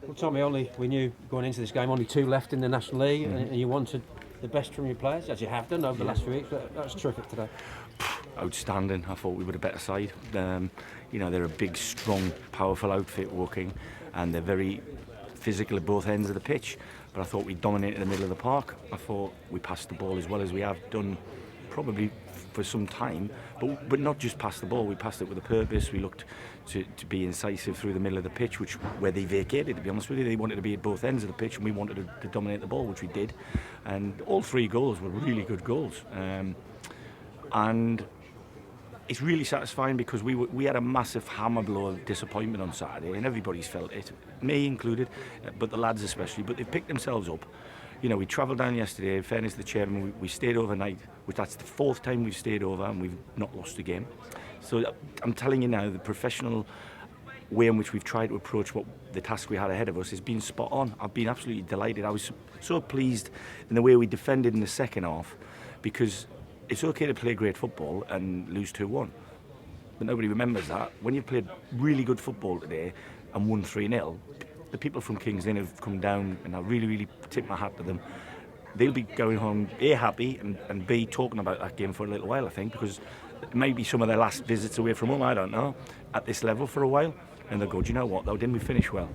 Well, Tommy, we knew going into this game only 2 left in the National League, and you wanted the best from your players, as you have done over the last few weeks. That was terrific today. Outstanding. I thought we were a better side. They're a big, strong, powerful outfit, Woking, and they're very physical at both ends of the pitch. But I thought we dominated the middle of the park. I thought we passed the ball as well as we have done probably for some time, but not just pass the ball. We passed it with a purpose. We looked to be incisive through the middle of the pitch, where they vacated, to be honest with you. They wanted to be at both ends of the pitch, and we wanted to dominate the ball, which we did. And all 3 goals were really good goals. And it's really satisfying because we had a massive hammer blow of disappointment on Saturday, and everybody's felt it, me included, but the lads especially. But they've picked themselves up. We travelled down yesterday. In fairness to the chairman, we stayed overnight, which that's the 4th time we've stayed over, and we've not lost a game. So I'm telling you now, the professional way in which we've tried to approach the task we had ahead of us has been spot on. I've been absolutely delighted. I was so pleased in the way we defended in the second half, because it's okay to play great football and lose 2-1, but nobody remembers that. When you've played really good football today and won 3-0, the people from Kings Lynn have come down, and I really, really tip my hat to them. They'll be going home A, happy, and B, talking about that game for a little while, I think, because it may be some of their last visits away from home, I don't know, at this level for a while. And they'll go, do you know what, though, didn't we finish well?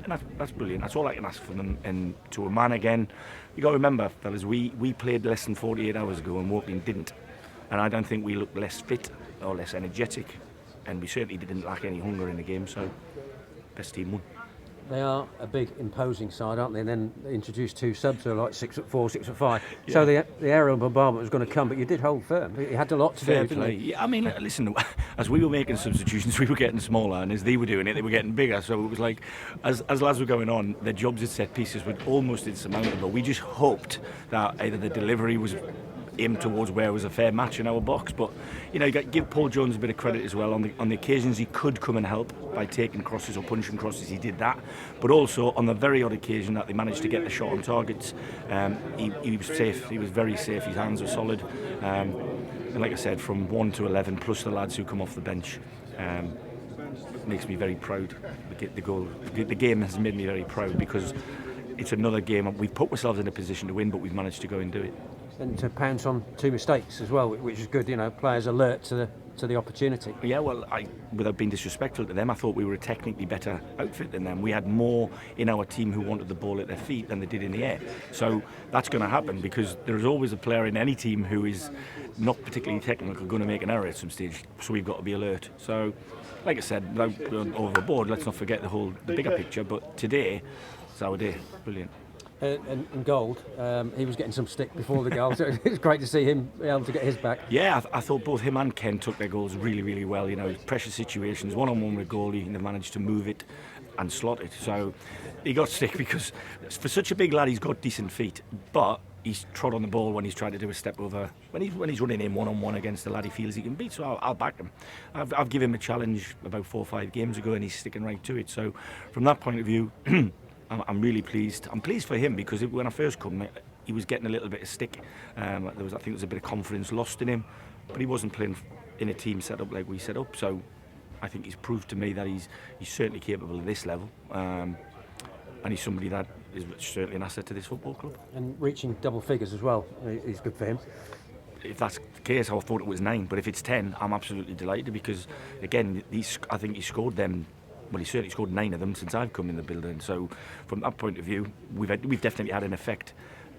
And that's brilliant. That's all I can ask from them. And to a man again, you got to remember, fellas, we played less than 48 hours ago and Woking didn't. And I don't think we looked less fit or less energetic. And we certainly didn't lack any hunger in the game, so best team won. They are a big, imposing side, aren't they? And then they introduced 2 subs who are like 6'4", 6'5". Yeah. So the aerial bombardment was going to come, but you did hold firm. You had a lot to do, didn't you? Yeah, I mean, listen, as we were making substitutions, we were getting smaller, and as they were doing it, they were getting bigger. So it was like, as lads were going on, their jobs at set pieces were almost insurmountable. We just hoped that either the delivery was aimed towards where it was a fair match in our box, but you got to give Paul Jones a bit of credit as well. On the occasions he could come and help by taking crosses or punching crosses, he did that. But also on the very odd occasion that they managed to get the shot on targets, he was safe. He was very safe. His hands were solid, and like I said, from 1 to 11 plus the lads who come off the bench, makes me very proud. The game has made me very proud, because it's another game we've put ourselves in a position to win, but we've managed to go and do it. And to pounce on 2 mistakes as well, which is good. Players alert to the opportunity. Yeah, well, without being disrespectful to them, I thought we were a technically better outfit than them. We had more in our team who wanted the ball at their feet than they did in the air. So that's going to happen, because there is always a player in any team who is not particularly technical going to make an error at some stage. So we've got to be alert. So, like I said, without going overboard, let's not forget the bigger picture. But today, it's our day. Brilliant. And Gold, he was getting some stick before the goal, so it was great to see him be able to get his back. Yeah, I thought both him and Ken took their goals really, really well. Pressure situations, one-on-one with a goalie, and they managed to move it and slot it. So he got stick because for such a big lad, he's got decent feet, but he's trod on the ball when he's trying to do a step over. When he's running in one-on-one against the lad he feels he can beat, so I'll back him. I've given him a challenge about 4 or 5 games ago, and he's sticking right to it. So from that point of view, I'm really pleased. I'm pleased for him, because when I first come, he was getting a little bit of stick. I think there was a bit of confidence lost in him, but he wasn't playing in a team set up like we set up. So I think he's proved to me that he's certainly capable of this level, and he's somebody that is certainly an asset to this football club. And reaching double figures as well is good for him. If that's the case, I thought it was 9, but if it's 10, I'm absolutely delighted, because again, I think he scored them. Well, he certainly scored 9 of them since I've come in the building. So, from that point of view, we've definitely had an effect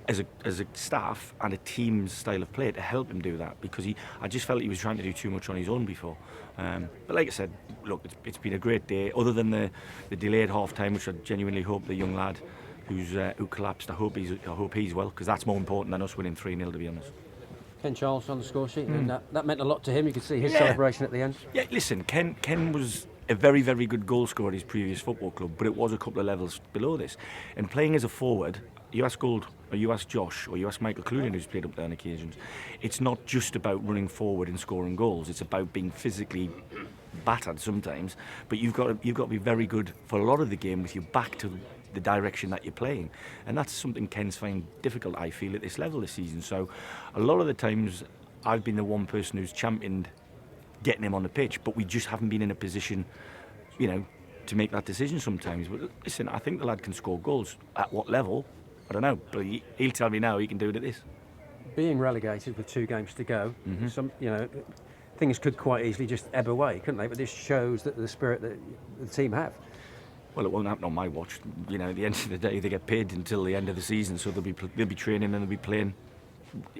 as a staff and a team's style of play to help him do that, because I just felt he was trying to do too much on his own before. But like I said, look, it's been a great day. Other than the delayed half time, which I genuinely hope the young lad who collapsed, I hope he's well, because that's more important than us winning 3-0, to be honest. Ken Charles on the score sheet, and that meant a lot to him. You could see his celebration at the end. Yeah, listen, Ken was a very, very good goal scorer at his previous football club, but it was a couple of levels below this. And playing as a forward, you ask Gold, or you ask Josh, or you ask Michael Clunian, who's played up there on occasions, it's not just about running forward and scoring goals. It's about being physically battered sometimes, but you've got to be very good for a lot of the game with your back to the direction that you're playing, and that's something Ken's find difficult, I feel, at this level this season. So a lot of the times I've been the one person who's championed getting him on the pitch, but we just haven't been in a position, to make that decision sometimes. But listen, I think the lad can score goals. At what level? I don't know. But he'll tell me now he can do it at this. Being relegated with 2 games to go, things could quite easily just ebb away, couldn't they? But this shows that the spirit that the team have. Well, it won't happen on my watch. At the end of the day, they get paid until the end of the season, so they'll be training and they'll be playing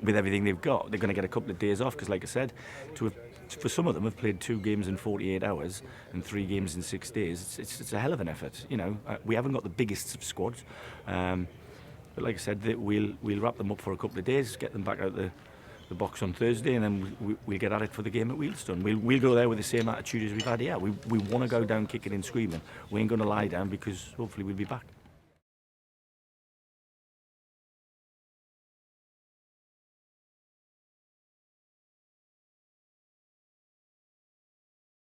with everything they've got. They're going to get a couple of days off because, like I said, for some of them have played 2 games in 48 hours and 3 games in 6 days. It's a hell of an effort. We haven't got the biggest of squads, but like I said, we'll wrap them up for a couple of days, get them back out the box on Thursday, and then we'll get at it for the game at Wealdstone. We'll go there with the same attitude as we've had here. We want to go down kicking and screaming. We ain't going to lie down because hopefully we'll be back.